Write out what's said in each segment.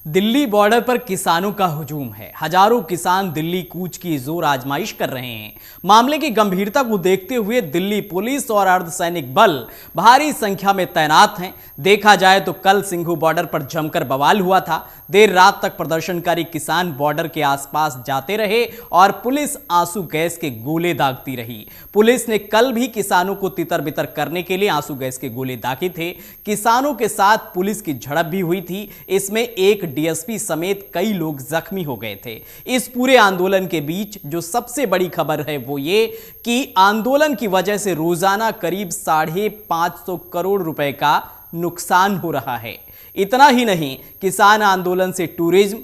Delhi border पर किसानों का हुजूम है। हजारों किसान दिल्ली कूच की जोर आजमाइश कर रहे हैं। मामले की गंभीरता को देखते हुए दिल्ली पुलिस और अर्धसैनिक बल भारी संख्या में तैनात हैं। देखा जाए तो कल सिंघू बॉर्डर पर जमकर बवाल हुआ था। देर रात तक प्रदर्शनकारी किसान बॉर्डर के आसपास जाते रहे और पुलिस आंसू गैस के गोले दागती रही। पुलिस ने कल भी किसानों को तितर बितर करने के लिए आंसू गैस के गोले दागे थे। किसानों के साथ पुलिस की झड़प भी हुई थी। इसमें एक डीएसपी समेत कई लोग जख्मी हो गए थे। इस पूरे आंदोलन के बीच जो सबसे बड़ी खबर है वो ये कि आंदोलन की वजह से रोजाना करीब 550 करोड़ रुपए का नुकसान हो रहा है। इतना ही नहीं, किसान आंदोलन से टूरिज्म,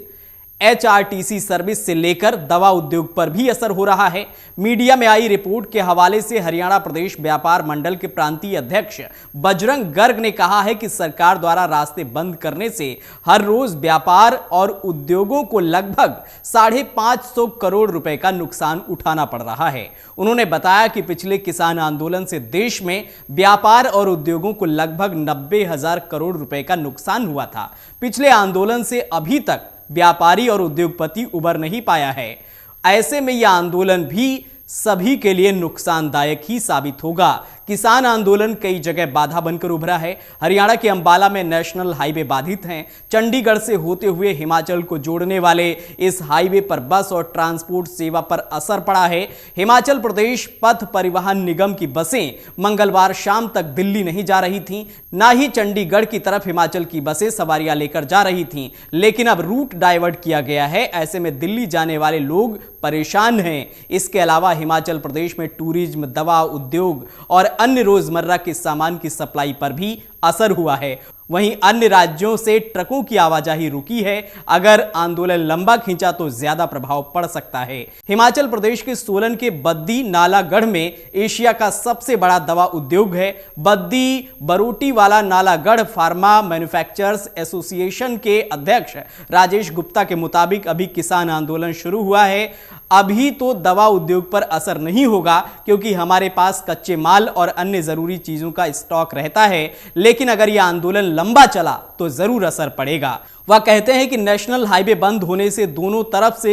एचआरटीसी सर्विस से लेकर दवा उद्योग पर भी असर हो रहा है। मीडिया में आई रिपोर्ट के हवाले से हरियाणा प्रदेश व्यापार मंडल के प्रांतीय अध्यक्ष बजरंग गर्ग ने कहा है कि सरकार द्वारा रास्ते बंद करने से हर रोज व्यापार और उद्योगों को लगभग 550 करोड़ रुपए का नुकसान उठाना पड़ रहा है। उन्होंने बताया कि पिछले किसान आंदोलन से देश में व्यापार और उद्योगों को लगभग 90,000 करोड़ रुपए का नुकसान हुआ था। पिछले आंदोलन से अभी तक व्यापारी और उद्योगपति उबर नहीं पाया है। ऐसे में यह आंदोलन भी सभी के लिए नुकसानदायक ही साबित होगा। किसान आंदोलन कई जगह बाधा बनकर उभरा है। हरियाणा के अंबाला में नेशनल हाईवे बाधित हैं। चंडीगढ़ से होते हुए हिमाचल को जोड़ने वाले इस हाईवे पर बस और ट्रांसपोर्ट सेवा पर असर पड़ा है। हिमाचल प्रदेश पथ परिवहन निगम की बसें मंगलवार शाम तक दिल्ली नहीं जा रही थीं, ना ही चंडीगढ़ की तरफ हिमाचल की बसें सवारियां लेकर जा रही थीं। लेकिन अब रूट डाइवर्ट किया गया है। ऐसे में दिल्ली जाने वाले लोग परेशान हैं। इसके अलावा हिमाचल प्रदेश में टूरिज्म, दवा उद्योग और अन्य रोजमर्रा के सामान की सप्लाई पर भी असर हुआ है। वहीं अन्य राज्यों से ट्रकों की आवाजाही रुकी है। अगर आंदोलन लंबा खींचा तो ज्यादा प्रभाव पड़ सकता है। हिमाचल प्रदेश के सोलन के बद्दी नालागढ़ में एशिया का सबसे बड़ा दवा उद्योग है। Baddi Barotiwala Nalagarh pharma manufacturers association के अध्यक्ष राजेश गुप्ता के मुताबिक अभी किसान आंदोलन शुरू हुआ है। अभी तो दवा उद्योग पर असर नहीं होगा क्योंकि हमारे पास कच्चे माल और अन्य जरूरी चीजों का स्टॉक रहता है। लेकिन अगर यह आंदोलन लंबा चला तो जरूर असर पड़ेगा। वह कहते हैं कि नेशनल हाईवे बंद होने से दोनों तरफ से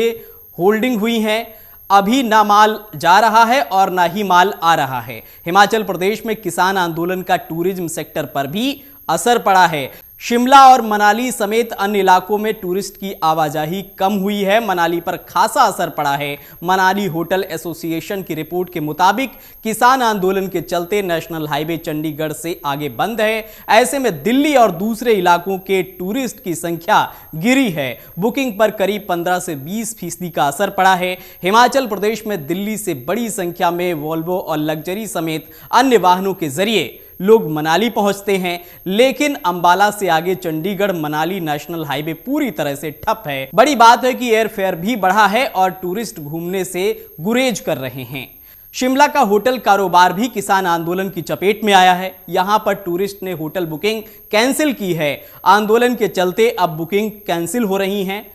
होल्डिंग हुई है। अभी ना माल जा रहा है और ना ही माल आ रहा है। हिमाचल प्रदेश में किसान आंदोलन का टूरिज्म सेक्टर पर भी असर पड़ा है। शिमला और मनाली समेत अन्य इलाकों में टूरिस्ट की आवाजाही कम हुई है। मनाली पर खासा असर पड़ा है। मनाली होटल एसोसिएशन की रिपोर्ट के मुताबिक किसान आंदोलन के चलते नेशनल हाईवे चंडीगढ़ से आगे बंद है। ऐसे में दिल्ली और दूसरे इलाकों के टूरिस्ट की संख्या गिरी है। बुकिंग पर करीब 15 से 20% का असर पड़ा है। हिमाचल प्रदेश में दिल्ली से बड़ी संख्या में वोल्वो और लग्जरी समेत अन्य वाहनों के जरिए लोग मनाली पहुंचते हैं। लेकिन अंबाला से आगे चंडीगढ़ मनाली नेशनल हाईवे पूरी तरह से ठप है। बड़ी बात है कि एयर फेयर भी बढ़ा है और टूरिस्ट घूमने से गुरेज कर रहे हैं। शिमला का होटल कारोबार भी किसान आंदोलन की चपेट में आया है। यहां पर टूरिस्ट ने होटल बुकिंग कैंसिल की है। आंदोलन के चलते अब बुकिंग कैंसिल हो रही हैं।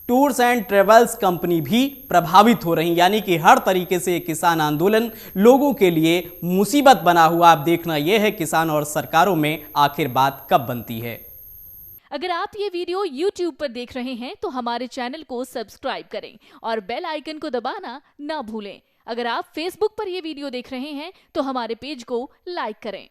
टूर्स एंड ट्रेवल्स कंपनी भी प्रभावित हो रही, यानी कि हर तरीके से किसान आंदोलन लोगों के लिए मुसीबत बना हुआ। अब देखना यह है किसान और सरकारों में आखिर बात कब बनती है। अगर आप ये वीडियो YouTube पर देख रहे हैं तो हमारे चैनल को सब्सक्राइब करें और बेल आइकन को दबाना ना भूलें। अगर आप Facebook पर ये वीडियो देख रहे हैं तो हमारे पेज को लाइक करें।